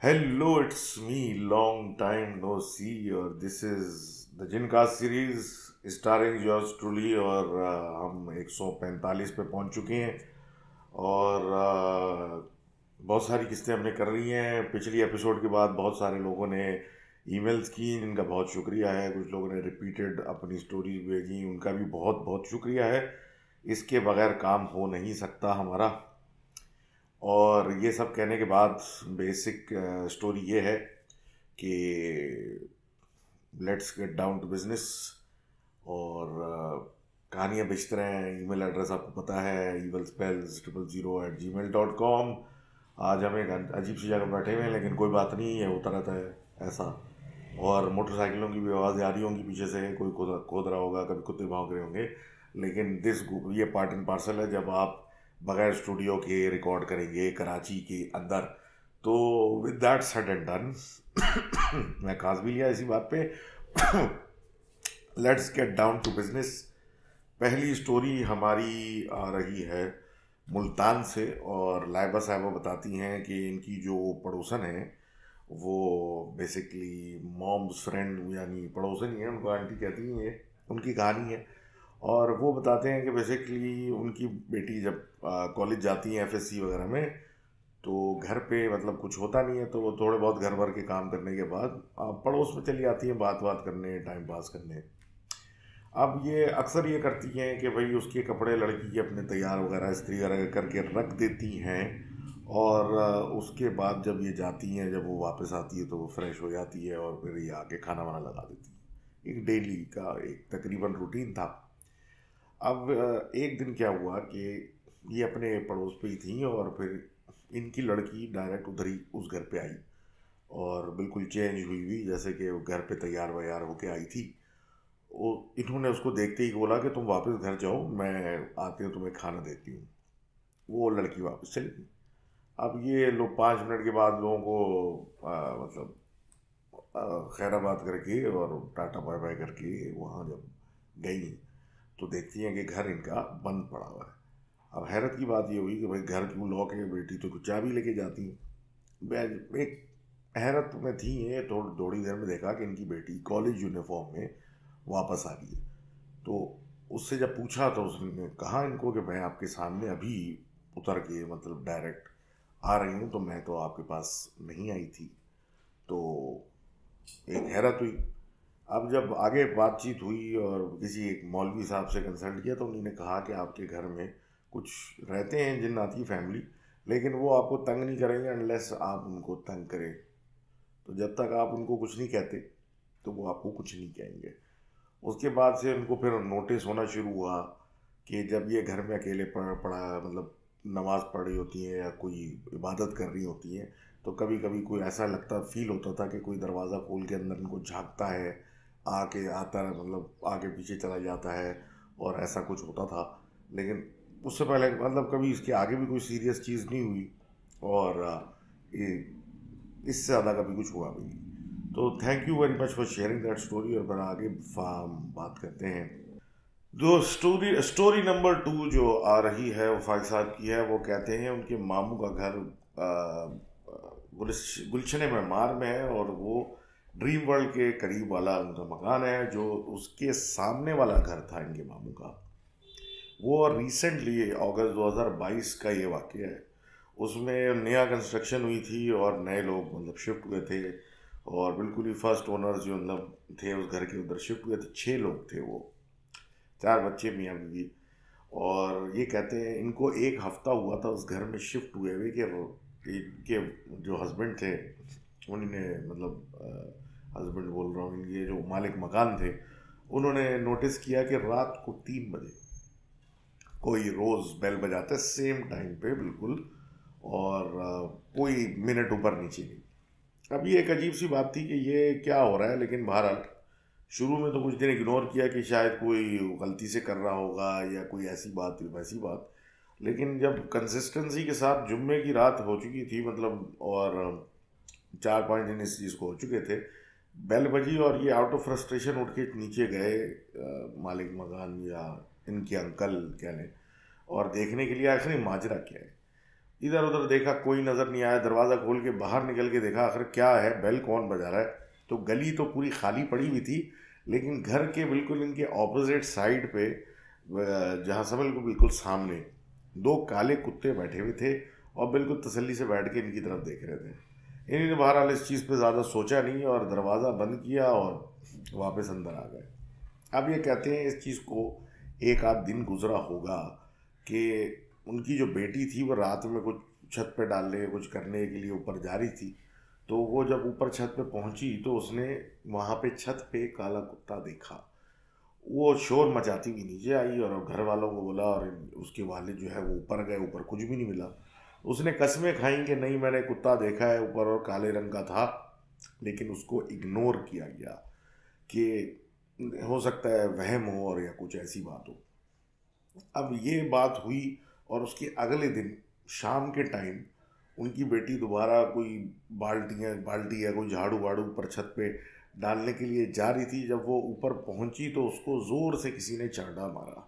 Hello, it's me. Long time no see. और this is the जिनकास्ट series starring yours truly। और हम 145 पे पहुंच चुके हैं। और बहुत सारी किस्तें हमने कर रही हैं। पिछली एपिसोड के बाद बहुत सारे लोगों ने ईमेल्स की, जिनका बहुत शुक्रिया है। कुछ लोगों ने रिपीटेड अपनी स्टोरीज भेजी, उनका भी बहुत बहुत शुक्रिया है। इसके बगैर काम हो नहीं सकता हमारा। और ये सब कहने के बाद बेसिक स्टोरी ये है कि let's get down to business. और कहानियाँ बेचते रहें। ईमेल एड्रेस आपको पता है, evilspells000@gmail.com। आज हम एक अजीब सी जगह बैठे हुए हैं, लेकिन कोई बात नहीं है, होता रहता है ऐसा। और मोटरसाइकिलों की भी आवाज़ आ रही होंगी पीछे से, कोई खोद रहा होगा, कभी कुत्ते भौंक रहे होंगे। लेकिन ये पार्ट एंड पार्सल है जब आप बगैर स्टूडियो के रिकॉर्ड करेंगे कराची के अंदर। तो with that said and done मैं खास भी लिया इसी बात पे। Let's get down to business. पहली स्टोरी हमारी आ रही है मुल्तान से। और लाइबा साहिबा बताती हैं कि इनकी जो पड़ोसन है वो बेसिकली मॉम्स फ्रेंड, यानी पड़ोसन ही है, उनको आंटी कहती हैं। ये उनकी कहानी है। और वो बताते हैं कि बेसिकली उनकी बेटी जब कॉलेज जाती है एफएससी वगैरह में, तो घर पे मतलब कुछ होता नहीं है, तो वो थोड़े बहुत घर भर के काम करने के बाद पड़ोस में चली जाती हैं बात बात करने, टाइम पास करने। अब ये अक्सर ये करती हैं कि भाई उसके कपड़े लड़की के अपने तैयार वगैरह इस्त्री वगैरह करके रख देती हैं। और उसके बाद जब ये जाती हैं, जब वो वापस आती है तो वो फ्रेश हो जाती है और फिर ये आके खाना वाना लगा देती है। एक डेली का एक तकरीबन रूटीन था। अब एक दिन क्या हुआ कि ये अपने पड़ोस पे ही थी, और फिर इनकी लड़की डायरेक्ट उधर ही उस घर पे आई। और बिल्कुल चेंज हुई हुई, जैसे कि वो घर पे तैयार वैयार होके आई थी। वो इन्होंने उसको देखते ही बोला कि तुम वापस घर जाओ, मैं आती हूँ तुम्हें खाना देती हूँ। वो लड़की वापस चली गई। अब ये लोग 5 मिनट के बाद लोगों को मतलब खैराबाद करके और टाटा बाय बाय करके वहाँ जब गई, तो देखती हैं कि घर इनका बंद पड़ा हुआ है। अब हैरत की बात ये हुई कि भाई घर क्यों लॉक है, बेटी तो कुछ चाबी लेके जाती हैं। एक हैरत में थी ये, थोड़ी देर में देखा कि इनकी बेटी कॉलेज यूनिफॉर्म में वापस आ गई है। तो उससे जब पूछा तो उसने कहा इनको कि मैं आपके सामने अभी उतर के मतलब डायरेक्ट आ रही हूँ, तो मैं तो आपके पास नहीं आई थी। तो एक हैरत हुई। अब जब आगे बातचीत हुई और किसी एक मौलवी साहब से कंसल्ट किया, तो उन्होंने कहा कि आपके घर में कुछ रहते हैं जिन्नाती फैमिली, लेकिन वो आपको तंग नहीं करेंगे अनलेस आप उनको तंग करें। तो जब तक आप उनको कुछ नहीं कहते तो वो आपको कुछ नहीं कहेंगे। उसके बाद से उनको फिर नोटिस होना शुरू हुआ कि जब ये घर में अकेले पड़ा मतलब नमाज पढ़ रही होती हैं या कोई इबादत कर रही होती हैं, तो कभी कभी कोई ऐसा लगता फील होता था कि कोई दरवाज़ा खोल के अंदर इनको झांकता है, आके आता है, मतलब आगे पीछे चला जाता है, और ऐसा कुछ होता था। लेकिन उससे पहले मतलब कभी इसके आगे भी कोई सीरियस चीज़ नहीं हुई। और ये इससे ज़्यादा कभी कुछ हुआ भी नहीं। तो thank you very much for sharing that story. और फिर आगे हम बात करते हैं। जो स्टोरी स्टोरी नंबर 2 जो आ रही है वो फाइज साहब की है। वो कहते हैं उनके मामू का घर गुलशन मेमार में है, और वो ड्रीम वर्ल्ड के करीब वाला उनका मकान है। जो उसके सामने वाला घर था इनके मामू का, वो रिसेंटली अगस्त 2022 का ये वाक़या है। उसमें नया कंस्ट्रक्शन हुई थी और नए लोग मतलब शिफ्ट हुए थे। और बिल्कुल ही फर्स्ट ओनर्स जो मतलब थे उस घर के उधर शिफ्ट हुए थे। 6 लोग थे वो, 4 बच्चे, मियाँ बीवी। और ये कहते हैं इनको एक हफ्ता हुआ था उस घर में शिफ्ट हुए हुए कि इनके जो हस्बैंड थे, उन्होंने मतलब हस्बैंड बोल रहा हूँ, ये जो मालिक मकान थे, उन्होंने नोटिस किया कि रात को 3 बजे कोई रोज़ बेल बजाता है सेम टाइम पे बिल्कुल। और कोई मिनट ऊपर नीचे नहीं। अब ये एक अजीब सी बात थी कि ये क्या हो रहा है। लेकिन बहरहाल शुरू में तो कुछ दिन इग्नोर किया कि शायद कोई गलती से कर रहा होगा या कोई ऐसी बात वैसी बात। लेकिन जब कंसिस्टेंसी के साथ जुम्मे की रात हो चुकी थी मतलब, और 4-5 दिन इस चीज़ को हो चुके थे, बेल बजी और ये आउट ऑफ फ्रस्ट्रेशन उठ के नीचे गए, मालिक मकान या इनके अंकल कह लें, और देखने के लिए आखिर माजरा क्या है। इधर उधर देखा, कोई नज़र नहीं आया। दरवाज़ा खोल के बाहर निकल के देखा आखिर क्या है, बेल कौन बजा रहा है। तो गली तो पूरी खाली पड़ी हुई थी, लेकिन घर के बिल्कुल इनके ऑपोजिट साइड पे, जहाँ समझ लो बिल्कुल सामने, दो काले कुत्ते बैठे हुए थे और बिल्कुल तसल्ली से बैठ के इनकी तरफ देख रहे थे। इन्होंने बहरहाल इस चीज़ पे ज़्यादा सोचा नहीं और दरवाज़ा बंद किया और वापस अंदर आ गए। अब ये कहते हैं इस चीज़ को एक आध दिन गुजरा होगा कि उनकी जो बेटी थी वो रात में कुछ छत पे डालने कुछ करने के लिए ऊपर जा रही थी। तो वो जब ऊपर छत पे पहुंची तो उसने वहाँ पे छत पे काला कुत्ता देखा। वो शोर मचाती हुई नीचे आई और घर वालों को बोला, और उसके वालिद जो है वो ऊपर गए। ऊपर कुछ भी नहीं मिला। उसने कस्में खाई कि नहीं, मैंने कुत्ता देखा है ऊपर और काले रंग का था, लेकिन उसको इग्नोर किया गया कि हो सकता है वहम हो और या कुछ ऐसी बात हो। अब ये बात हुई और उसके अगले दिन शाम के टाइम उनकी बेटी दोबारा कोई बाल्टी या कोई झाड़ू वाड़ू ऊपर छत पे डालने के लिए जा रही थी। जब वो ऊपर पहुंची तो उसको ज़ोर से किसी ने चांटा मारा।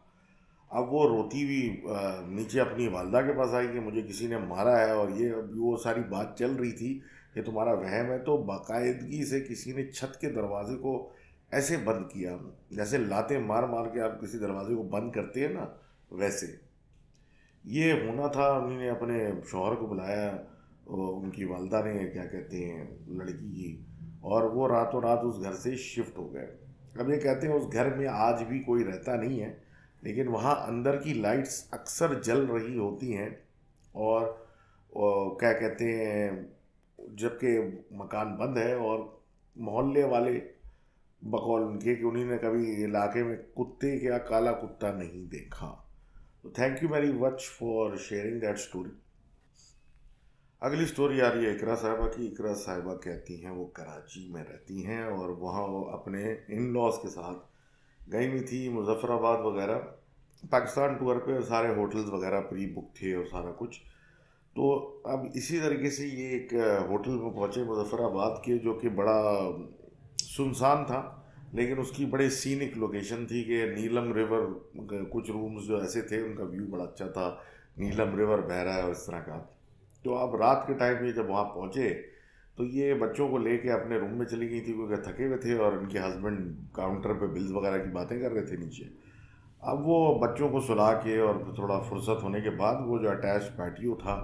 अब वो रोती हुई नीचे अपनी वालदा के पास आई कि मुझे किसी ने मारा है, और ये अभी वो सारी बात चल रही थी कि तुम्हारा वहम है। तो बाकायदगी से किसी ने छत के दरवाजे को ऐसे बंद किया, जैसे लाते मार मार के आप किसी दरवाजे को बंद करते हैं ना, वैसे ये होना था। उन्होंने अपने शौहर को बुलाया, उनकी वालदा ने, क्या कहते हैं, लड़की की, और वो रातों रात उस घर से शिफ्ट हो गए। अब ये कहते हैं उस घर में आज भी कोई रहता नहीं है, लेकिन वहाँ अंदर की लाइट्स अक्सर जल रही होती हैं। और क्या कहते हैं, जबकि मकान बंद है, और मोहल्ले वाले बकौल उनके कि उन्होंने कभी इलाके में कुत्ते या काला कुत्ता नहीं देखा। तो thank you very much for sharing that story. अगली स्टोरी आ रही है इकरा साहिबा की। इकरा साहिबा कहती हैं वो कराची में रहती हैं और वहाँ वो अपने इन लॉज के साथ गई हुई थी मुजफ्फराबाद वगैरह, पाकिस्तान टूर पे, और सारे होटल्स वगैरह प्री बुक थे और सारा कुछ। तो अब इसी तरीके से ये एक होटल में पहुँचे मुजफ्फराबाद के, जो कि बड़ा सुनसान था, लेकिन उसकी बड़ी सीनिक लोकेशन थी कि नीलम रिवर, कुछ रूम्स जो ऐसे थे उनका व्यू बड़ा अच्छा था, नीलम रिवर बह रहा है और इस तरह का। तो अब रात के टाइम पे जब वहाँ पहुँचे तो ये बच्चों को लेके अपने रूम में चली गई थी, क्योंकि थके हुए थे और उनके हस्बैंड काउंटर पे बिल्स वगैरह की बातें कर रहे थे नीचे। अब वो बच्चों को सुला के और थोड़ा फुर्सत होने के बाद वो जो अटैच पैटियो था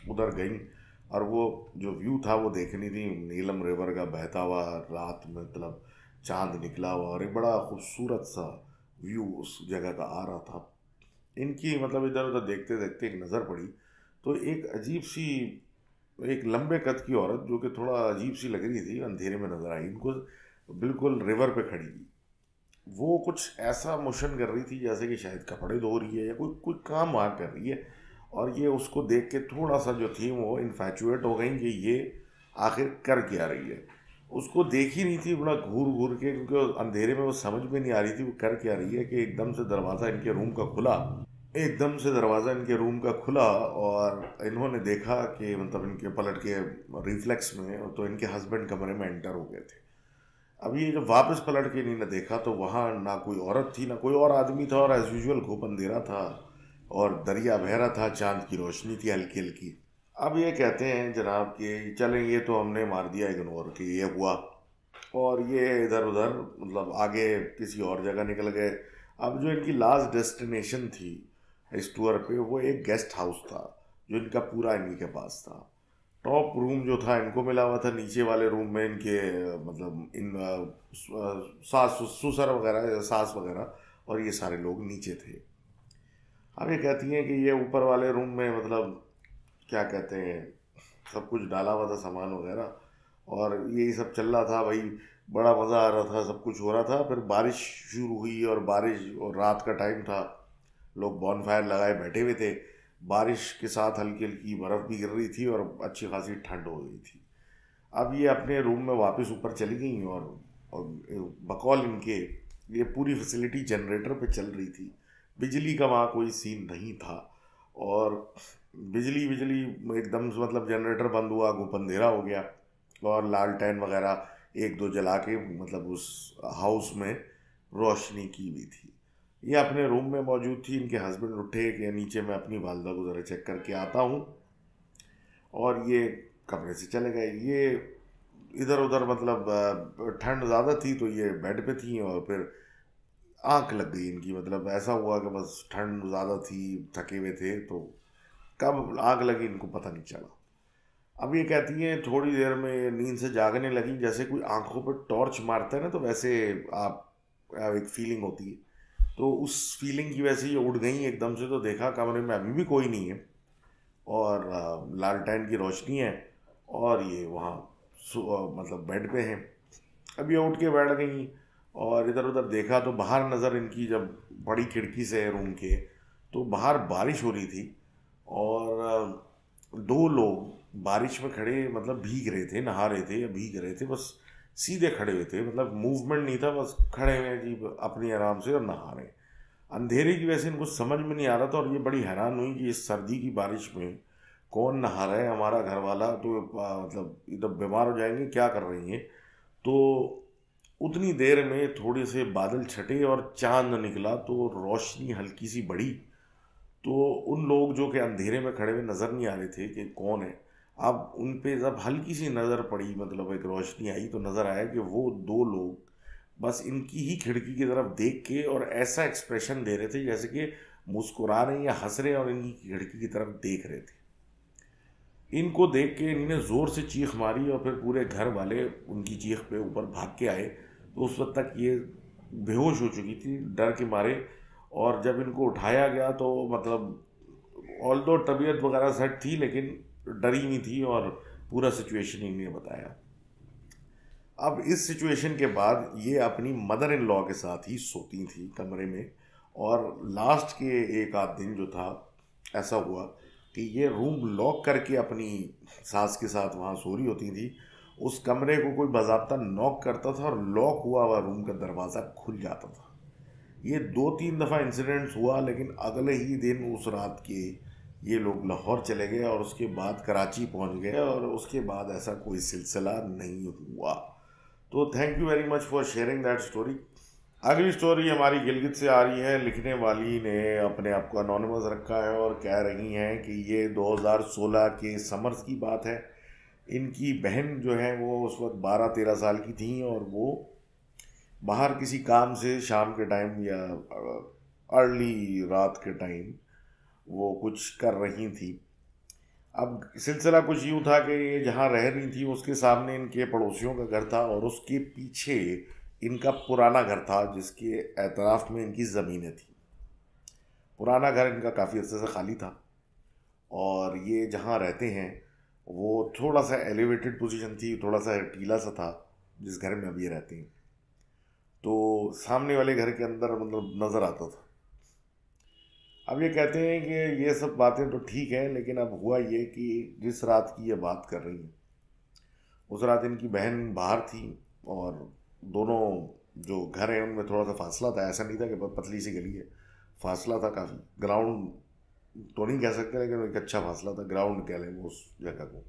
उधर गई, और वो जो व्यू था वो देखनी थी नीलम रिवर का बहता हुआ रात में, मतलब चांद निकला हुआ, और एक बड़ा खूबसूरत सा व्यू उस जगह का आ रहा था। इनकी मतलब इधर उधर देखते देखते एक नज़र पड़ी तो एक अजीब सी, एक लंबे कद की औरत जो कि थोड़ा अजीब सी लग रही थी, अंधेरे में नजर आई इनको, बिल्कुल रिवर पे खड़ी थी। वो कुछ ऐसा मोशन कर रही थी जैसे कि शायद कपड़े धो रही है या कोई कोई काम वहाँ कर रही है। और ये उसको देख के थोड़ा सा जो थी वो इन्फैचुएट हो गई कि ये आखिर कर क्या रही है। उसको देख ही नहीं थी, बड़ा घूर घूर के, क्योंकि अंधेरे में वो समझ में नहीं आ रही थी वो कर क्या रही है, कि एकदम से दरवाज़ा इनके रूम का खुला। एकदम से दरवाज़ा इनके रूम का खुला और इन्होंने देखा कि मतलब इनके पलट के रिफ्लेक्स में तो इनके हस्बैंड कमरे में एंटर हो गए थे। अब ये जब वापस पलट के इन्होंने देखा तो वहाँ ना कोई औरत थी ना कोई और आदमी था, और एज यूजुअल खूब अंधेरा था और दरिया बह रहा था, चांद की रोशनी थी हल्की हल्की। अब ये कहते हैं जनाब कि चलें, ये तो हमने मार दिया इग्नोर कि ये हुआ, और ये इधर उधर मतलब आगे किसी और जगह निकल गए। अब जो इनकी लास्ट डेस्टिनेशन थी इस टूर पे वो एक गेस्ट हाउस था जो इनका पूरा इन्हीं के पास था। टॉप रूम जो था इनको मिला हुआ था, नीचे वाले रूम में इनके मतलब इन सास ससुर वगैरह, सास वगैरह और ये सारे लोग नीचे थे। अब ये कहती हैं कि ये ऊपर वाले रूम में मतलब क्या कहते हैं, सब कुछ डाला हुआ था सामान वगैरह, और यही सब चल रहा था भाई, बड़ा मज़ा आ रहा था, सब कुछ हो रहा था। फिर बारिश शुरू हुई, और बारिश, और रात का टाइम था, लोग बॉनफायर लगाए बैठे हुए थे, बारिश के साथ हल्की हल्की बर्फ़ भी गिर रही थी और अच्छी खासी ठंड हो गई थी। अब ये अपने रूम में वापस ऊपर चली गई, और बकौल इनके ये पूरी फैसिलिटी जनरेटर पे चल रही थी, बिजली का वहाँ कोई सीन नहीं था। और बिजली बिजली एकदम से मतलब जनरेटर बंद हुआ, गुप अंधेरा हो गया, और लालटेन वगैरह एक दो जला के मतलब उस हाउस में रोशनी की हुई थी। ये अपने रूम में मौजूद थी। इनके हस्बैंड उठे कि नीचे मैं अपनी वालदा को ज़रा चेक करके आता हूँ, और ये कमरे से चले गए। ये इधर उधर मतलब ठंड ज़्यादा थी तो ये बेड पे थी, और फिर आँख लग गई इनकी। मतलब ऐसा हुआ कि बस ठंड ज़्यादा थी, थके हुए थे, तो कब आग लगी इनको पता नहीं चला। अब ये कहती हैं थोड़ी देर में नींद से जागने लगी, जैसे कोई आंखों पर टॉर्च मारता है ना, तो वैसे आप एक फीलिंग होती है। तो उस फीलिंग की वजह से ये उठ गई एकदम से, तो देखा कमरे में अभी भी कोई नहीं है, और लालटेन की रोशनी है, और ये वहाँ मतलब बेड पे हैं। अब ये उठ के बैठ गई, और इधर उधर देखा तो बाहर नज़र इनकी जब बड़ी खिड़की से रूम के, तो बाहर बारिश हो रही थी, और दो लोग बारिश में खड़े, मतलब भीग रहे थे, नहा रहे थे या भीग रहे थे, बस सीधे खड़े हुए थे, मतलब मूवमेंट नहीं था, बस खड़े हुए हैं जी अपनी आराम से और नहा रहे हैं। अंधेरे की वजह से इनको समझ में नहीं आ रहा था, और ये बड़ी हैरान हुई कि इस सर्दी की बारिश में कौन नहा रहा है, हमारा घर वाला तो मतलब इधर बीमार हो जाएंगे, क्या कर रही हैं। तो उतनी देर में थोड़े से बादल छटे और चांद निकला, तो रोशनी हल्की सी बढ़ी। तो उन लोग जो कि अंधेरे में खड़े हुए नज़र नहीं आ रहे थे कि कौन है, अब उन पे जब हल्की सी नज़र पड़ी, मतलब एक रोशनी आई, तो नज़र आया कि वो दो लोग बस इनकी ही खिड़की की तरफ देख के और ऐसा एक्सप्रेशन दे रहे थे जैसे कि मुस्कुरा रहे हैं या हंस रहे हैं, और इनकी खिड़की की तरफ देख रहे थे। इनको देख के इन्होंने ज़ोर से चीख मारी, और फिर पूरे घर वाले उनकी चीख पे ऊपर भाग के आए। तो उस वक्त तक ये बेहोश हो चुकी थी डर के मारे, और जब इनको उठाया गया तो मतलब ऑल दो तबीयत वगैरह सेट थी, लेकिन डरी हुई थी, और पूरा सिचुएशन इन्हें बताया। अब इस सिचुएशन के बाद ये अपनी मदर इन लॉ के साथ ही सोती थी कमरे में, और लास्ट के एक आध दिन जो था, ऐसा हुआ कि ये रूम लॉक करके अपनी सास के साथ वहाँ सो रही होती थी। उस कमरे को कोई बाज़ाब्ता नॉक करता था, और लॉक हुआ हुआ रूम का दरवाज़ा खुल जाता था। ये दो तीन दफ़ा इंसिडेंट्स हुआ, लेकिन अगले ही दिन उस रात के ये लोग लाहौर चले गए, और उसके बाद कराची पहुंच गए, और उसके बाद ऐसा कोई सिलसिला नहीं हुआ। तो thank you very much for sharing that story. अगली स्टोरी हमारी गिलगित से आ रही है। लिखने वाली ने अपने आप को अनोनिमस रखा है, और कह रही हैं कि ये 2016 के समर्स की बात है। इनकी बहन जो है वो उस वक्त 12-13 साल की थी, और वो बाहर किसी काम से शाम के टाइम या अर्ली रात के टाइम वो कुछ कर रही थी। अब सिलसिला कुछ यूँ था कि ये जहाँ रह रही थी उसके सामने इनके पड़ोसियों का घर था, और उसके पीछे इनका पुराना घर था जिसके एतराफ़ में इनकी ज़मीनें थी। पुराना घर इनका काफ़ी अर्से से खाली था, और ये जहाँ रहते हैं वो थोड़ा सा एलिवेटेड पोजीशन थी, थोड़ा सा टीला सा था जिस घर में अब ये रहते हैं। तो सामने वाले घर के अंदर मतलब नज़र आता था। अब ये कहते हैं कि ये सब बातें तो ठीक है, लेकिन अब हुआ ये कि जिस रात की ये बात कर रही हैं, उस रात इनकी बहन बाहर थी, और दोनों जो घर हैं उनमें थोड़ा सा फासला था। ऐसा नहीं था कि बहुत पतली सी गली है, फासला था काफ़ी। ग्राउंड तो नहीं कह सकते, लेकिन एक अच्छा फासला था, ग्राउंड कह लें उस जगह को।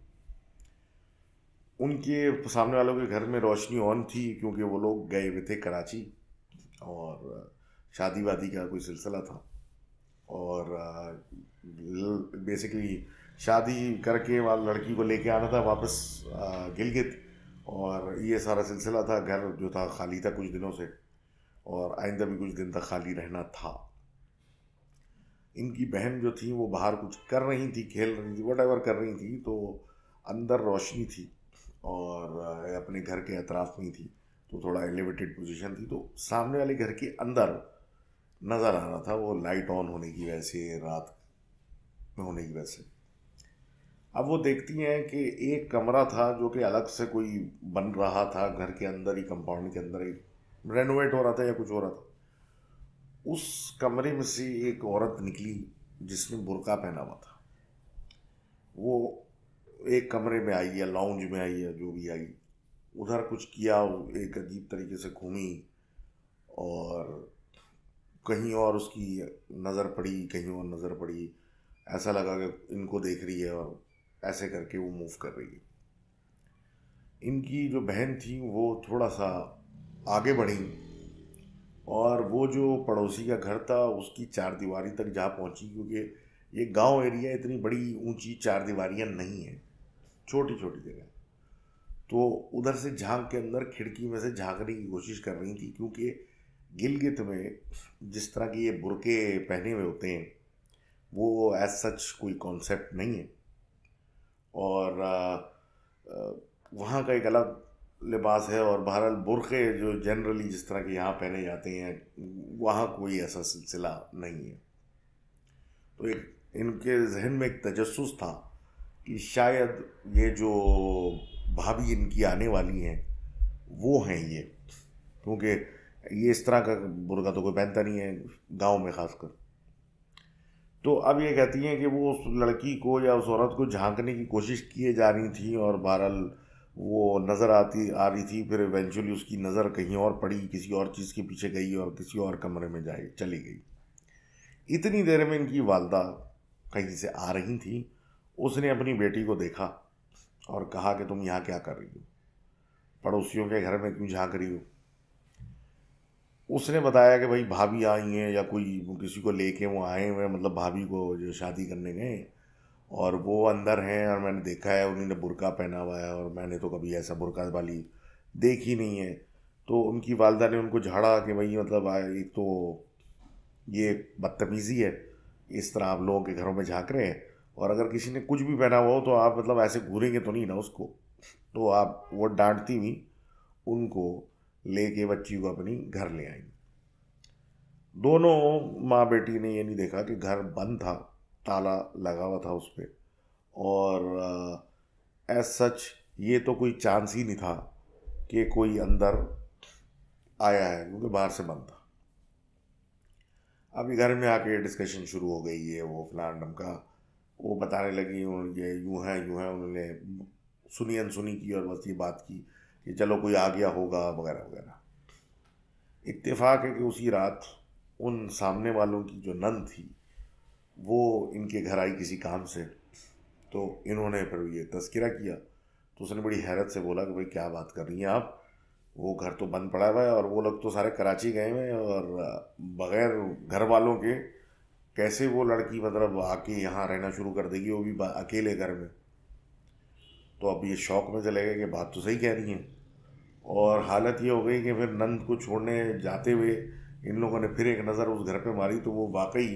उनके सामने वालों के घर में रोशनी ऑन थी, क्योंकि वो लोग गए हुए थे कराची, और शादी वादी का कोई सिलसिला था, और बेसिकली शादी करके वहाँ लड़की को लेके आना था वापस गिलगित, और ये सारा सिलसिला था। घर जो था खाली था कुछ दिनों से, और आइंदा भी कुछ दिन तक खाली रहना था। इनकी बहन जो थी वो बाहर कुछ कर रही थी, खेल रही थी, वट एवर कर रही थी, तो अंदर रोशनी थी, और अपने घर के अतराफ में ही थी, तो थोड़ा एलिवेटेड पोजीशन थी, तो सामने वाले घर के अंदर नज़र आ रहा था वो लाइट ऑन होने की वजह से, रात में होने की वजह से। अब वो देखती हैं कि एक कमरा था जो कि अलग से कोई बन रहा था घर के अंदर ही, कंपाउंड के अंदर ही रेनोवेट हो रहा था या कुछ हो रहा था। उस कमरे में से एक औरत निकली जिसने बुर्का पहना हुआ था। वो एक कमरे में आई या लाउंज में आई या जो भी आई, उधर कुछ किया, एक अजीब तरीके से घूमी, और कहीं और उसकी नज़र पड़ी, कहीं और नज़र पड़ी। ऐसा लगा कि इनको देख रही है, और ऐसे करके वो मूव कर रही है। इनकी जो बहन थी वो थोड़ा सा आगे बढ़ी, और वो जो पड़ोसी का घर था उसकी चारदीवारी तक जा पहुंची, क्योंकि ये गांव एरिया, इतनी बड़ी ऊंची चारदीवारियां नहीं है। छोटी छोटी जगह। तो उधर से झांक के अंदर खिड़की में से झांकने की कोशिश कर रही थी, क्योंकि गिलगित में जिस तरह के ये बुर्के पहने हुए होते हैं वो एज सच कोई कॉन्सेप्ट नहीं है। और वहाँ का एक अलग लिबास है, और बहरहाल बुर्के जो जनरली जिस तरह के यहाँ पहने जाते हैं वहाँ कोई ऐसा सिलसिला नहीं है। तो एक इनके जहन में एक तजस्सुस था कि शायद ये जो भाभी इनकी आने वाली हैं वो हैं ये, क्योंकि ये इस तरह का बुर्का तो कोई पहनता नहीं है गांव में खासकर। तो अब ये कहती हैं कि वो उस लड़की को या उस औरत को झांकने की कोशिश किए जा रही थी, और बहरहाल वो नज़र आ रही थी। फिर इवेंचुअली उसकी नज़र कहीं और पड़ी, किसी और चीज़ के पीछे गई और किसी और कमरे में जाए चली गई। इतनी देर में इनकी वालदा कहीं से आ रही थी। उसने अपनी बेटी को देखा और कहा कि तुम यहाँ क्या कर रही हो, पड़ोसियों के घर में क्यों झांक रही हो। उसने बताया कि भाई भाभी आई हैं, या कोई किसी को लेके वो आए हुए हैं, मतलब भाभी को जो शादी करने गए, और वो अंदर हैं और मैंने देखा है उन्होंने बुर्का पहना हुआ है, और मैंने तो कभी ऐसा बुर्का वाली देखी नहीं है। तो उनकी वालदा ने उनको झाड़ा कि भाई मतलब एक तो ये बदतमीज़ी है, इस तरह आप लोगों के घरों में झांक रहे हैं, और अगर किसी ने कुछ भी पहना हुआ हो तो आप मतलब ऐसे घूरेंगे तो नहीं ना उसको। तो आप वो डांटती हुई उनको लेके बच्ची को अपनी घर ले आई। दोनों माँ बेटी ने ये नहीं देखा कि घर बंद था, ताला लगा हुआ था उस पर, और एज सच ये तो कोई चांस ही नहीं था कि कोई अंदर आया है, क्योंकि बाहर से बंद था। अभी घर में आके डिस्कशन शुरू हो गई, ये वो फलान ढमका, वो बताने लगी ये यूँ है यूँ है, उन्होंने सुनी अनसुनी की और बस ये बात की कि चलो कोई आ गया होगा वगैरह वगैरह। इत्तेफाक है कि उसी रात उन सामने वालों की जो नंद थी वो इनके घर आई किसी काम से। तो इन्होंने फिर ये तज़किरा किया, तो उसने बड़ी हैरत से बोला कि भाई क्या बात कर रही हैं आप, वो घर तो बंद पड़ा हुआ है और वो लोग तो सारे कराची गए हुए हैं, और बग़ैर घर वालों के कैसे वो लड़की मतलब आके यहाँ रहना शुरू कर देगी, वो भी अकेले घर में। तो अब ये शौक में चले गए कि बात तो सही कह रही हैं, और हालत ये हो गई कि फिर नंद को छोड़ने जाते हुए इन लोगों ने फिर एक नज़र उस घर पे मारी, तो वो वाकई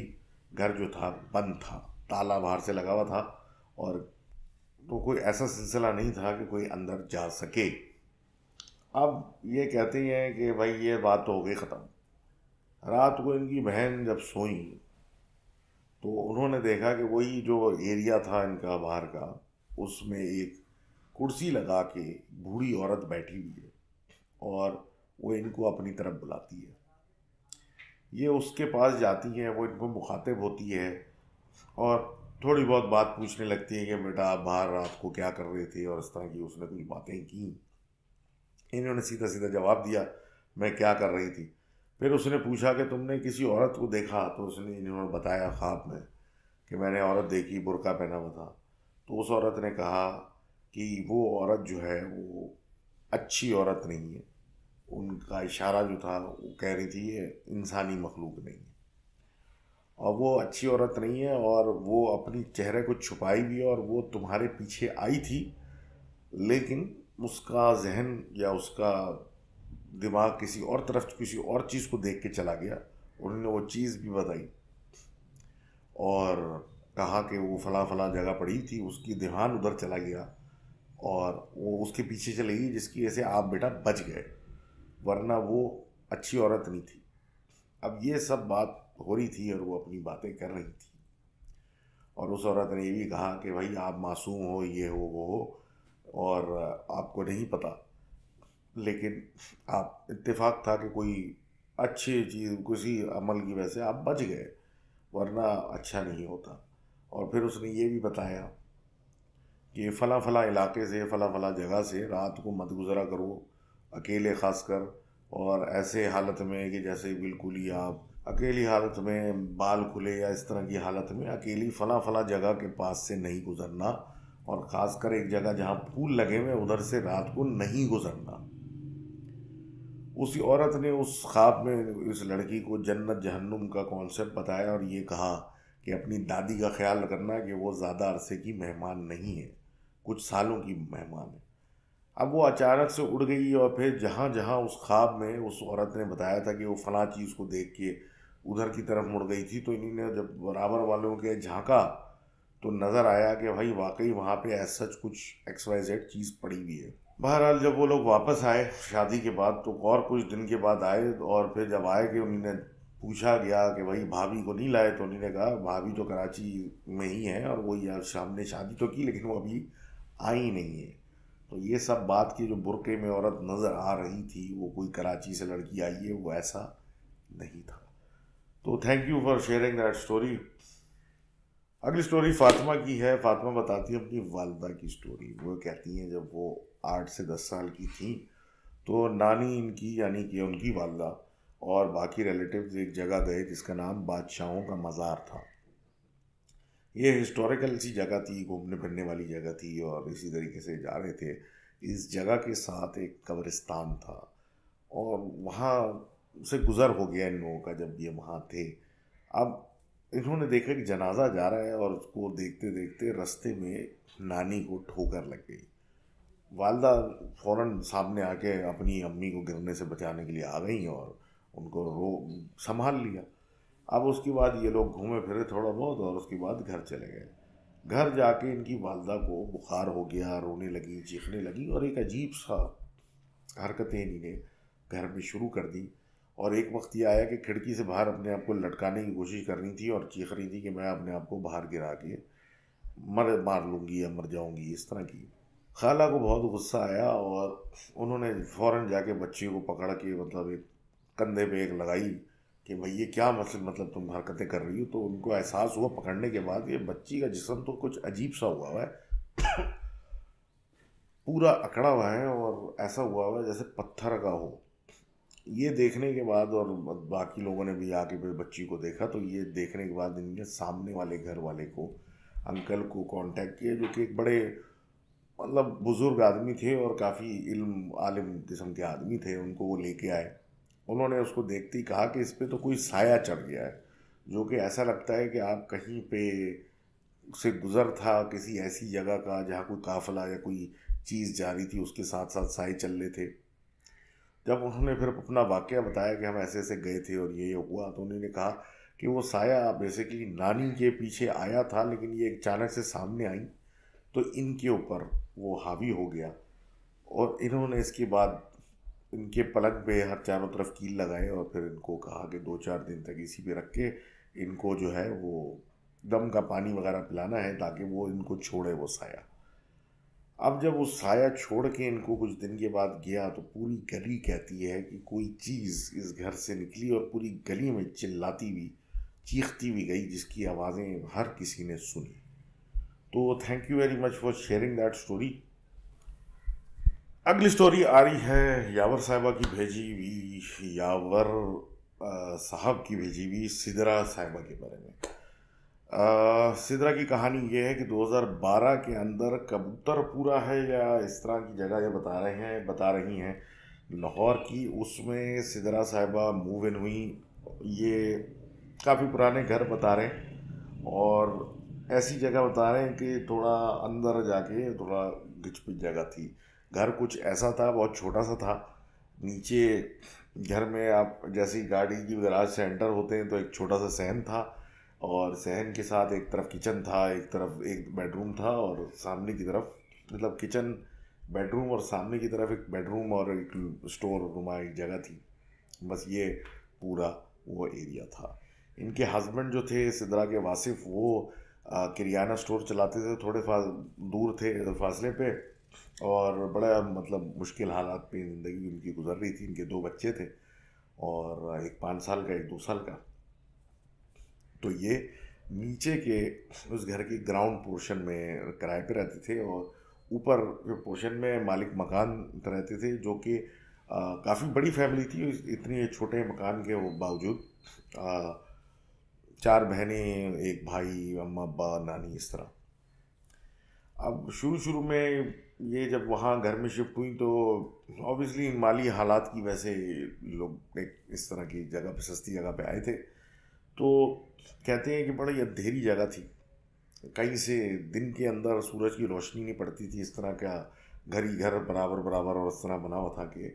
घर जो था बंद था, ताला बाहर से लगा हुआ था, और तो कोई ऐसा सिलसिला नहीं था कि कोई अंदर जा सके। अब ये कहते हैं कि भाई ये बात तो हो गई ख़त्म। रात को इनकी बहन जब सोई तो उन्होंने देखा कि वही जो एरिया था इनका बाहर का, उसमें एक कुर्सी लगा के बूढ़ी औरत बैठी हुई है, और वो इनको अपनी तरफ बुलाती है। ये उसके पास जाती हैं, वो इनको मुखातिब होती है और थोड़ी बहुत बात पूछने लगती है कि बेटा आप बाहर रात को क्या कर रहे थे, और इस तरह की उसने कुछ बातें की। इन्होंने सीधा सीधा जवाब दिया मैं क्या कर रही थी। फिर उसने पूछा कि तुमने किसी औरत को देखा, तो उसने इन्होंने बताया ख्वाब में कि मैंने औरत देखी, बुर्का पहना हुआ था। तो उस औरत ने कहा कि वो औरत जो है वो अच्छी औरत नहीं है, उनका इशारा जो था वो कह रही थी ये इंसानी मखलूक नहीं है, और वो अच्छी औरत नहीं है, और वो अपनी चेहरे को छुपाई भी है, और वो तुम्हारे पीछे आई थी, लेकिन उसका जहन या उसका दिमाग किसी और तरफ किसी और चीज़ को देख के चला गया। उन्होंने वो चीज़ भी बताई और कहा कि वो फला फला जगह पड़ी थी, उसकी ध्यान उधर चला गया और वो उसके पीछे चली गई, जिसकी वजह से आप बेटा बच गए, वरना वो अच्छी औरत नहीं थी। अब ये सब बात हो रही थी और वो अपनी बातें कर रही थी, और उस औरत ने ये भी कहा कि भाई आप मासूम हो, ये हो वो हो, और आपको नहीं पता, लेकिन आप इत्तेफाक था कि कोई अच्छी चीज़ किसी अमल की वजह से आप बच गए, वरना अच्छा नहीं होता। और फिर उसने ये भी बताया कि फ़ला फ़ला इलाके से, फ़ला फ़ला जगह से रात को मत गुज़रा करो अकेले, ख़ासकर, और ऐसे हालत में कि जैसे बिल्कुल ही आप अकेली हालत में बाल खुले या इस तरह की हालत में अकेली फ़ला फ़ला जगह के पास से नहीं गुज़रना, और ख़ासकर एक जगह जहाँ फूल लगे हुए उधर से रात को नहीं गुज़रना। उसी औरत ने उस ख्वाब में इस लड़की को जन्नत जहन्नुम का कॉन्सेप्ट बताया और ये कहा कि अपनी दादी का ख्याल करना कि वो ज़्यादा अरसे की मेहमान नहीं है, कुछ सालों की मेहमान है। अब वो अचानक से उड़ गई और फिर जहाँ जहाँ उस ख्वाब में उस औरत ने बताया था कि वो फलां चीज़ को देख के उधर की तरफ मुड़ गई थी, तो इन्हीं ने जब बराबर वालों के झांका तो नज़र आया कि भाई वाकई वहाँ पे ऐसा सच कुछ XYZ चीज़ पड़ी हुई है। बहरहाल जब वो लोग वापस आए शादी के बाद, तो और कुछ दिन के बाद आए, और फिर जब आए कि उन्होंने पूछा गया कि भाई भाभी को नहीं लाए, तो उन्होंने कहा भाभी तो कराची में ही है और वो यार शाम ने शादी तो की लेकिन वो अभी आई नहीं है। तो ये सब बात की जो बुरके में औरत नज़र आ रही थी वो कोई कराची से लड़की आई है, वो ऐसा नहीं था। तो thank you for sharing that story. अगली स्टोरी फातिमा की है। फातिमा बताती है अपनी वालदा की स्टोरी। वो कहती हैं जब वो 8 से 10 साल की थी तो नानी इनकी यानी कि उनकी वालदा और बाकी रिलेटिव्स एक जगह गए जिसका नाम बादशाहों का मज़ार था। ये हिस्टोरिकल सी जगह थी, घूमने फिरने वाली जगह थी, और इसी तरीके से जा रहे थे। इस जगह के साथ एक कब्रिस्तान था और वहाँ से गुज़र हो गया इन लोगों का जब ये वहाँ थे। अब इन्होंने देखा कि जनाजा जा रहा है और उसको देखते देखते रास्ते में नानी को ठोकर लग गई। वालदा फौरन सामने आके अपनी अम्मी को गिरने से बचाने के लिए आ गई और उनको रो संभाल लिया। अब उसके बाद ये लोग घूमे फिरे थोड़ा बहुत और उसके बाद घर चले गए। घर जाके इनकी वालदा को बुखार हो गया, रोने लगी, चीखने लगी और एक अजीब सा हरकतें इन्हीं घर में शुरू कर दी। और एक वक्त ये आया कि खिड़की से बाहर अपने आप को लटकाने की कोशिश कर रही थी और चीख रही थी कि मैं अपने आप को बाहर गिरा के मार लूँगी या मर जाऊँगी, इस तरह की। खाला को बहुत गुस्सा आया और उन्होंने फ़ौरन जाके बच्ची को पकड़ के मतलब एक कंधे पे एक लगाई कि भाई ये क्या मतलब तुम हरकतें कर रही हो। तो उनको एहसास हुआ पकड़ने के बाद ये बच्ची का जिस्म तो कुछ अजीब सा हुआ है, पूरा अकड़ा हुआ है और ऐसा हुआ है जैसे पत्थर का हो। ये देखने के बाद और बाकी लोगों ने भी आके फिर बच्ची को देखा, तो ये देखने के बाद इनके सामने वाले घर वाले को, अंकल को कांटेक्ट किया, जो कि एक बड़े मतलब बुजुर्ग आदमी थे और काफ़ी इल्म आलिम किस्म के आदमी थे। उनको वो लेके आए। उन्होंने उसको देखते ही कहा कि इस पे तो कोई साया चढ़ गया है, जो कि ऐसा लगता है कि आप कहीं पे से गुज़र था किसी ऐसी जगह का जहाँ कोई काफ़िला या कोई चीज़ जा रही थी, उसके साथ साथ साए चल रहे थे। जब उन्होंने फिर अपना वाक़या बताया कि हम ऐसे ऐसे गए थे और ये हुआ, तो उन्होंने कहा कि वो साया बेसिकली नानी के पीछे आया था, लेकिन ये अचानक से सामने आई तो इनके ऊपर वो हावी हो गया। और इन्होंने इसके बाद इनके पलंग पे हर चारों तरफ कील लगाए और फिर इनको कहा कि 2-4 दिन तक इसी पे रख के इनको जो है वो दम का पानी वगैरह पिलाना है ताकि वो इनको छोड़े वो साया। अब जब वो साया छोड़ के इनको कुछ दिन के बाद गया तो पूरी गली कहती है कि कोई चीज़ इस घर से निकली और पूरी गली में चिल्लाती हुई चीखती हुई गई, जिसकी आवाज़ें हर किसी ने सुनी। तो thank you very much for sharing that story. अगली स्टोरी आ रही है यावर साहिबा की भेजी हुई, यावर साहब की भेजी हुई सिदरा साहिबा के बारे में। सिदरा की कहानी ये है कि 2012 के अंदर कबूतरपुरा है या इस तरह की जगह ये बता रही हैं लाहौर की, उसमें सिदरा साहिबा मूव इन हुई। ये काफ़ी पुराने घर बता रहे हैं और ऐसी जगह बता रहे हैं कि थोड़ा अंदर जाके थोड़ा गिचपिच जगह थी। घर कुछ ऐसा था, बहुत छोटा सा था। नीचे घर में आप जैसे ही गाड़ी की गैराज से एंटर होते हैं तो एक छोटा सा सहन था और सहन के साथ एक तरफ किचन था, एक तरफ एक बेडरूम था और सामने की तरफ मतलब किचन, बेडरूम और सामने की तरफ एक बेडरूम और एक स्टोर रूमा एक जगह थी। बस ये पूरा वो एरिया था। इनके हस्बैंड जो थे सिदरा के वासिफ, वो किरियाना स्टोर चलाते थे, थोड़े दूर थे फासले पे, और बड़ा मतलब मुश्किल हालात पे ज़िंदगी उनकी गुजर रही थी। इनके 2 बच्चे थे और एक 5 साल का एक 2 साल का। तो ये नीचे के उस घर की ग्राउंड पोर्शन में किराए पे रहते थे और ऊपर जो पोर्शन में मालिक मकान रहते थे, जो कि काफ़ी बड़ी फैमिली थी। इतने छोटे मकान के बावजूद 4 बहनें, एक भाई, अम्मा अब्बा नानी, इस तरह। अब शुरू शुरू में ये जब वहाँ घर में शिफ्ट हुई तो ऑब्वियसली माली हालात की वजह से लोग एक इस तरह की जगह पे, सस्ती जगह पे आए थे। तो कहते हैं कि बड़ी अंधेरी जगह थी कहीं से दिन के अंदर सूरज की रोशनी नहीं पड़ती थी, इस तरह का घर ही घर बराबर बराबर और इस तरह बना हुआ था कि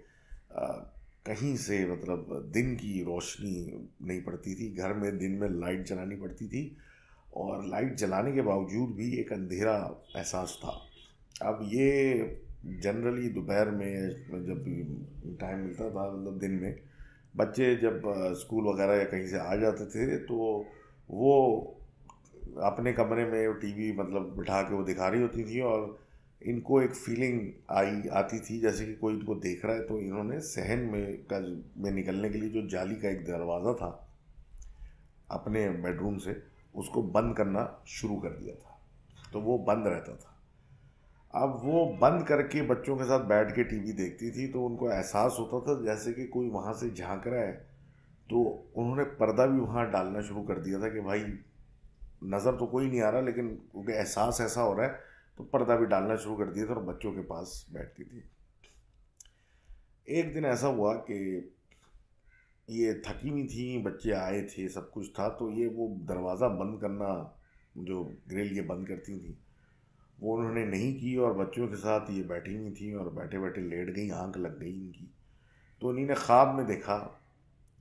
कहीं से मतलब दिन की रोशनी नहीं पड़ती थी। घर में दिन में लाइट जलानी पड़ती थी और लाइट जलाने के बावजूद भी एक अंधेरा एहसास था। अब ये जनरली दोपहर में जब भी टाइम मिलता था, मतलब दिन में बच्चे जब स्कूल वगैरह या कहीं से आ जाते थे तो वो अपने कमरे में टीवी मतलब बिठा के वो दिखा रही होती थी और इनको एक फीलिंग आती थी जैसे कि कोई इनको देख रहा है। तो इन्होंने सहन में निकलने के लिए जो जाली का एक दरवाज़ा था अपने बेडरूम से, उसको बंद करना शुरू कर दिया था। तो वो बंद रहता था। अब वो बंद करके बच्चों के साथ बैठ के टीवी देखती थी तो उनको एहसास होता था जैसे कि कोई वहाँ से झांक रहा है। तो उन्होंने पर्दा भी वहाँ डालना शुरू कर दिया था कि भाई नज़र तो कोई नहीं आ रहा, लेकिन क्योंकि एहसास ऐसा हो रहा है तो पर्दा भी डालना शुरू कर दिया था और बच्चों के पास बैठती थी। एक दिन ऐसा हुआ कि ये थकी हुई थी, बच्चे आए थे, सब कुछ था, तो ये वो दरवाज़ा बंद करना, जो ग्रिल ये बंद करती थी, वो उन्होंने नहीं की और बच्चों के साथ ये बैठी हुई थी और बैठे बैठे लेट गई, आंख लग गई इनकी। तो इन्हीं ने ख्वाब में देखा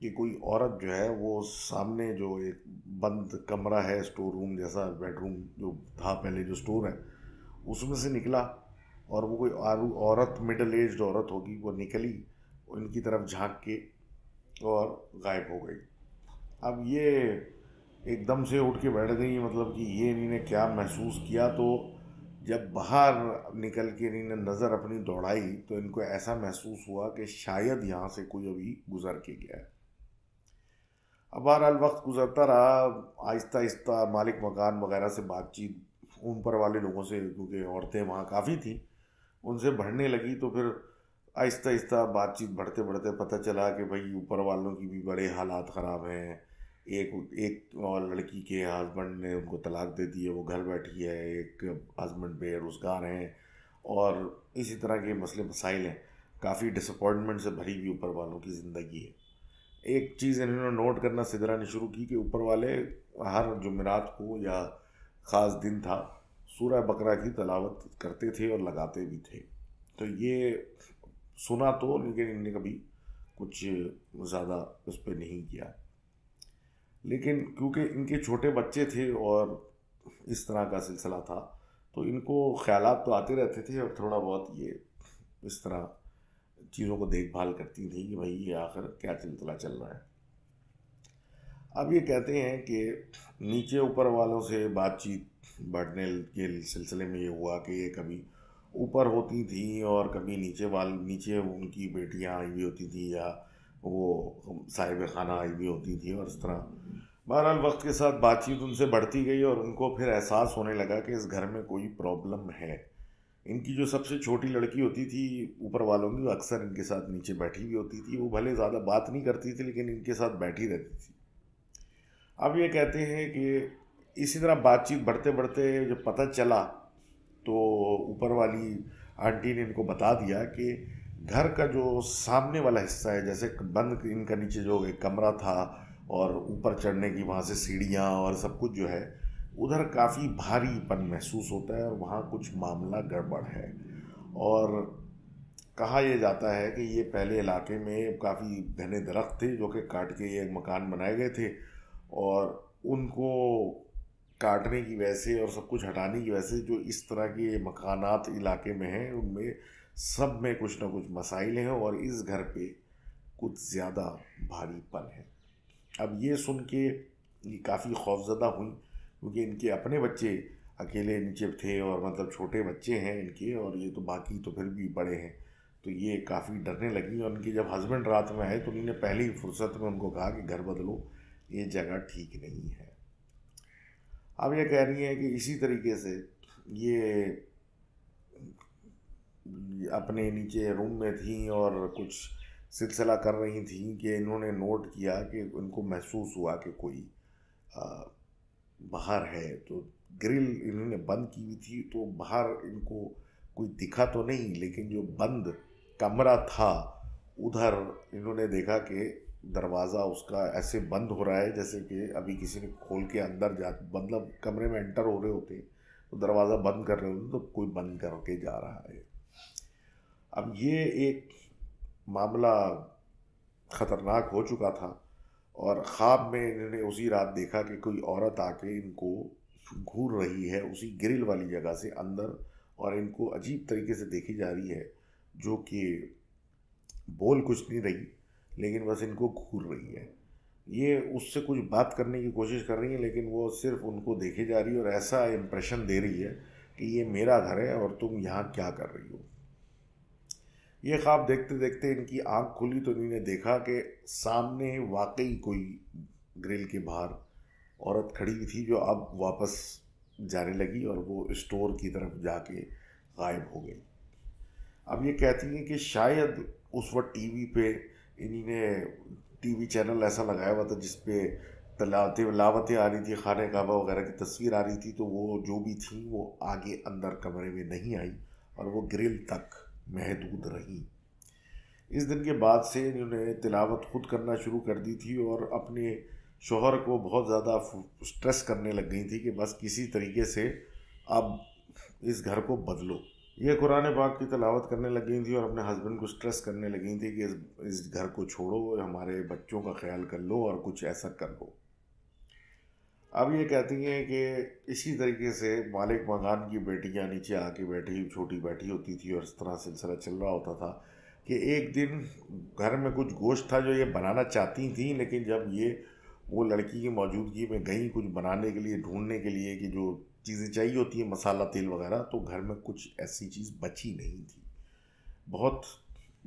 कि कोई औरत जो है वो सामने जो एक बंद कमरा है, स्टोर रूम जैसा, बेडरूम जो था पहले, जो स्टोर है, उसमें से निकला और वो कोई औरत, मिडल एज्ड औरत होगी, वो निकली उनकी तरफ झांक के और गायब हो गई। अब ये एकदम से उठ के बैठ गई, मतलब कि ये इन्होंने क्या महसूस किया। तो जब बाहर निकल के इन्होंने नज़र अपनी दौड़ाई तो इनको ऐसा महसूस हुआ कि शायद यहाँ से कोई अभी गुजर के गया है। अब बहरहाल वक्त गुजरता रहा, आहिस्ता आहिस्ता मालिक मकान वगैरह से बातचीत ऊपर वाले लोगों से, क्योंकि औरतें वहाँ काफ़ी थी, उनसे बढ़ने लगी। तो फिर आहिस्ता आहिस्ता बातचीत बढ़ते बढ़ते पता चला कि भाई ऊपर वालों की भी बड़े हालात ख़राब हैं। एक एक और लड़की के हस्बैंड ने उनको तलाक दे दी है, वो घर बैठी है, एक हस्बैंड बेरोज़गार हैं और इसी तरह के मसले मसाइल हैं। काफ़ी डिसअपॉइंटमेंट से भरी हुई ऊपर वालों की ज़िंदगी है। एक चीज़ इन्होंने नोट करना सिदरानी शुरू की कि ऊपर वाले हर जुमेरात को या ख़ास दिन था, सूरह बकरा की तलावत करते थे और लगाते भी थे। तो ये सुना तो, लेकिन इन्होंने कभी कुछ ज़्यादा उस पर नहीं किया। लेकिन क्योंकि इनके छोटे बच्चे थे और इस तरह का सिलसिला था, तो इनको ख्यालात तो आते रहते थे और थोड़ा बहुत ये इस तरह चीज़ों को देखभाल करती थी कि भाई ये आखिर क्या सिलसिला चल रहा है। अब ये कहते हैं कि नीचे ऊपर वालों से बातचीत बढ़ने के सिलसिले में ये हुआ कि ये कभी ऊपर होती थी और कभी नीचे उनकी बेटियां आई हुई होती थी या वो साहिब खाना आई हुई होती थी और इस तरह। बहरहाल वक्त के साथ बातचीत उनसे बढ़ती गई और उनको फिर एहसास होने लगा कि इस घर में कोई प्रॉब्लम है। इनकी जो सबसे छोटी लड़की होती थी ऊपर वालों की, अक्सर इनके साथ नीचे बैठी हुई होती थी। वो भले ज़्यादा बात नहीं करती थी लेकिन इनके साथ बैठी रहती थी। अब ये कहते हैं कि इसी तरह बातचीत बढ़ते बढ़ते जब पता चला तो ऊपर वाली आंटी ने इनको बता दिया कि घर का जो सामने वाला हिस्सा है, जैसे बंद इनका नीचे जो एक कमरा था और ऊपर चढ़ने की वहाँ से सीढ़ियाँ और सब कुछ जो है, उधर काफ़ी भारीपन महसूस होता है और वहाँ कुछ मामला गड़बड़ है। और कहा यह जाता है कि ये पहले इलाके में काफ़ी घने दरख्त थे जो कि काट के ये मकान बनाए गए थे और उनको काटने की वजह से और सब कुछ हटाने की वजह से जो इस तरह के मकानात इलाके में हैं उनमें सब में कुछ ना कुछ मसाइल हैं और इस घर पे कुछ ज़्यादा भारीपन है। अब ये सुन के ये काफ़ी खौफज़दा हुई, क्योंकि इनके अपने बच्चे अकेले नीचे थे और मतलब छोटे बच्चे हैं इनके, और ये तो बाकी तो फिर भी बड़े हैं। तो ये काफ़ी डरने लगी और उनके जब हस्बैंड रात में आए तो उन्होंने पहली फुर्सत में उनको कहा कि घर बदलो, ये जगह ठीक नहीं है। अब ये कह रही है कि इसी तरीके से ये अपने नीचे रूम में थी और कुछ सिलसिला कर रही थी कि इन्होंने नोट किया कि उनको महसूस हुआ कि कोई आ, बाहर है। तो ग्रिल इन्होंने बंद की हुई थी तो बाहर इनको कोई दिखा तो नहीं, लेकिन जो बंद कमरा था उधर इन्होंने देखा कि दरवाज़ा उसका ऐसे बंद हो रहा है जैसे कि अभी किसी ने खोल के अंदर जा, मतलब कमरे में एंटर हो रहे होते तो दरवाज़ा बंद कर रहे होते तो कोई बंद करके जा रहा है। अब ये एक मामला ख़तरनाक हो चुका था और ख्वाब में इन्होंने उसी रात देखा कि कोई औरत आके इनको घूर रही है उसी ग्रिल वाली जगह से अंदर, और इनको अजीब तरीके से देखी जा रही है, जो कि बोल कुछ नहीं रही लेकिन बस इनको घूर रही है। ये उससे कुछ बात करने की कोशिश कर रही है लेकिन वो सिर्फ उनको देखे जा रही है और ऐसा इम्प्रेशन दे रही है कि ये मेरा घर है और तुम यहाँ क्या कर रही हो। ये ख्वाब देखते देखते इनकी आंख खुली तो इन्होंने देखा कि सामने वाकई कोई ग्रिल के बाहर औरत खड़ी हुई थी, जो अब वापस जाने लगी और वो स्टोर की तरफ जाके गायब हो गई। अब ये कहती हैं कि शायद उस वक्त टीवी पे इन्हीं टीवी चैनल ऐसा लगाया हुआ था जिसपे तलावतें लावतें आ रही थी, खाने काबा वगैरह की तस्वीर आ रही थी, तो वो जो भी थी वो आगे अंदर कमरे में नहीं आई और वो ग्रिल तक महदूद रही। इस दिन के बाद से इन्होंने तिलावत खुद करना शुरू कर दी थी और अपने शोहर को बहुत ज़्यादा स्ट्रेस करने लग गई थी कि बस किसी तरीके से अब इस घर को बदलो। ये कुरान पाक की तिलावत करने लग गई थी और अपने हस्बैंड को स्ट्रेस करने लग गई थी कि इस घर को छोड़ो, हमारे बच्चों का ख्याल कर लो और कुछ ऐसा कर लो। अब ये कहती हैं कि इसी तरीके से मालिक मकान की बेटियां नीचे आके बैठी छोटी बैठी होती थी और इस तरह सिलसिला चल रहा होता था कि एक दिन घर में कुछ गोश्त था जो ये बनाना चाहती थी, लेकिन जब ये वो लड़की की मौजूदगी में गई कुछ बनाने के लिए, ढूंढने के लिए कि जो चीज़ें चाहिए होती हैं मसाला तेल वगैरह, तो घर में कुछ ऐसी चीज़ बची नहीं थी। बहुत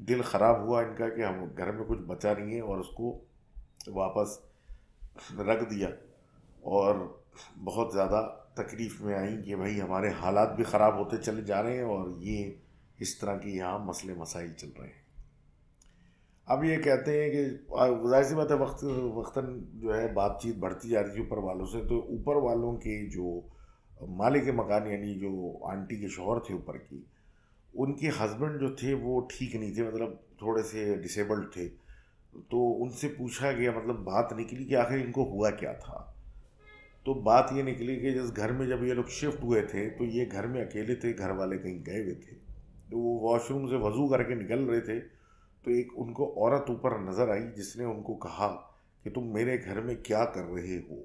दिल ख़राब हुआ इनका कि हम घर में कुछ बचा नहीं है और उसको वापस रख दिया और बहुत ज़्यादा तकलीफ़ में आई कि भाई हमारे हालात भी ख़राब होते चले जा रहे हैं और ये इस तरह के यहाँ मसले मसाइल चल रहे हैं। अब ये कहते हैं कि जाहिर सी बात है वक्तन जो है बातचीत बढ़ती जा रही थी ऊपर वालों से, तो ऊपर वालों के जो मालिक मकान यानी जो आंटी के शौहर थे ऊपर की, उनके हस्बैंड जो थे वो ठीक नहीं थे, मतलब थोड़े से डिसेबल्ड थे। तो उनसे पूछा गया, मतलब बात निकली कि आखिर इनको हुआ क्या था। तो बात ये निकली कि जिस घर में जब ये लोग शिफ्ट हुए थे तो ये घर में अकेले थे, घर वाले कहीं गए हुए थे, तो वो वॉशरूम से वज़ू करके निकल रहे थे तो एक उनको औरत ऊपर नज़र आई जिसने उनको कहा कि तुम मेरे घर में क्या कर रहे हो।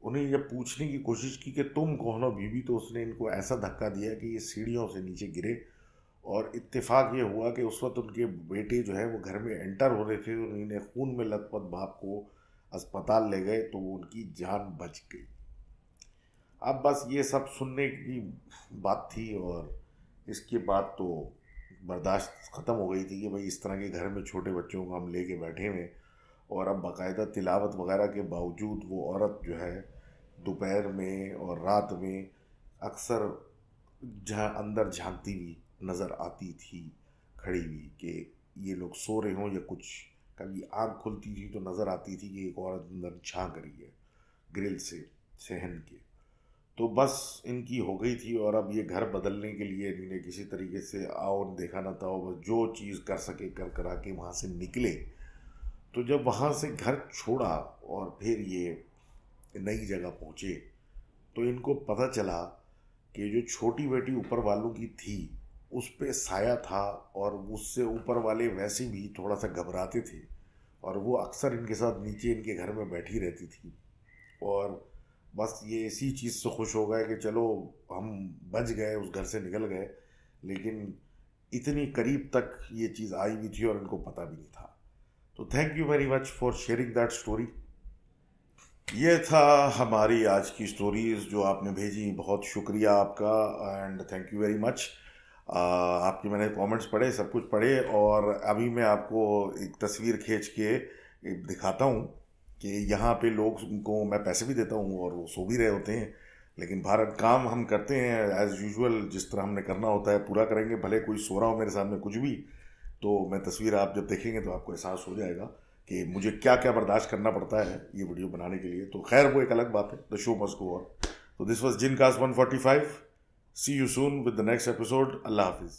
उन्हें जब पूछने की कोशिश की कि तुम कौन हो बीबी, तो उसने इनको ऐसा धक्का दिया कि ये सीढ़ियों से नीचे गिरे और इत्तेफाक ये हुआ कि उस वक्त उनके बेटे जो है वो घर में एंटर हो रहे थे, उन्होंने खून में लथपथ बाप को अस्पताल ले गए तो उनकी जान बच गई। अब बस ये सब सुनने की बात थी और इसके बाद तो बर्दाश्त ख़त्म हो गई थी कि भाई इस तरह के घर में छोटे बच्चों को हम लेके बैठे हुए और अब बाकायदा तिलावत वगैरह के बावजूद वो औरत जो है दोपहर में और रात में अक्सर जहाँ अंदर झांकती हुई नज़र आती थी, खड़ी हुई कि ये लोग सो रहे हों या कुछ। कभी आँख खुलती थी तो नज़र आती थी कि एक औरत अंदर झांक रही है ग्रिल से सहन के। तो बस इनकी हो गई थी और अब ये घर बदलने के लिए इन्हें किसी तरीके से आओ देखा ना था, बस जो चीज़ कर सके कर करा के वहाँ से निकले। तो जब वहाँ से घर छोड़ा और फिर ये नई जगह पहुँचे तो इनको पता चला कि जो छोटी बेटी ऊपर वालों की थी उस पे साया था और उससे ऊपर वाले वैसे भी थोड़ा सा घबराते थे और वो अक्सर इनके साथ नीचे इनके घर में बैठी रहती थी। और बस ये इसी चीज़ से खुश हो गए कि चलो हम बच गए, उस घर से निकल गए, लेकिन इतनी करीब तक ये चीज़ आई भी थी और इनको पता भी नहीं था। तो thank you very much for sharing that story. ये था हमारी आज की स्टोरीज जो आपने भेजी, बहुत शुक्रिया आपका and thank you very much. आपके मैंने कमेंट्स पढ़े, सब कुछ पढ़े और अभी मैं आपको एक तस्वीर खींच के दिखाता हूँ कि यहाँ पे लोग को मैं पैसे भी देता हूँ और वो सो भी रहे होते हैं, लेकिन भारत काम हम करते हैं एज़ यूजुअल, जिस तरह हमने करना होता है पूरा करेंगे, भले कोई सो रहा हो मेरे सामने कुछ भी। तो मैं तस्वीर आप जब देखेंगे तो आपको एहसास हो जाएगा कि मुझे क्या क्या बर्दाश्त करना पड़ता है ये वीडियो बनाने के लिए। तो खैर वो एक अलग बात है, the show must go on. तो दिस वाज जिनकास्ट 145। See you soon with the next episode. अल्लाह हाफिज़।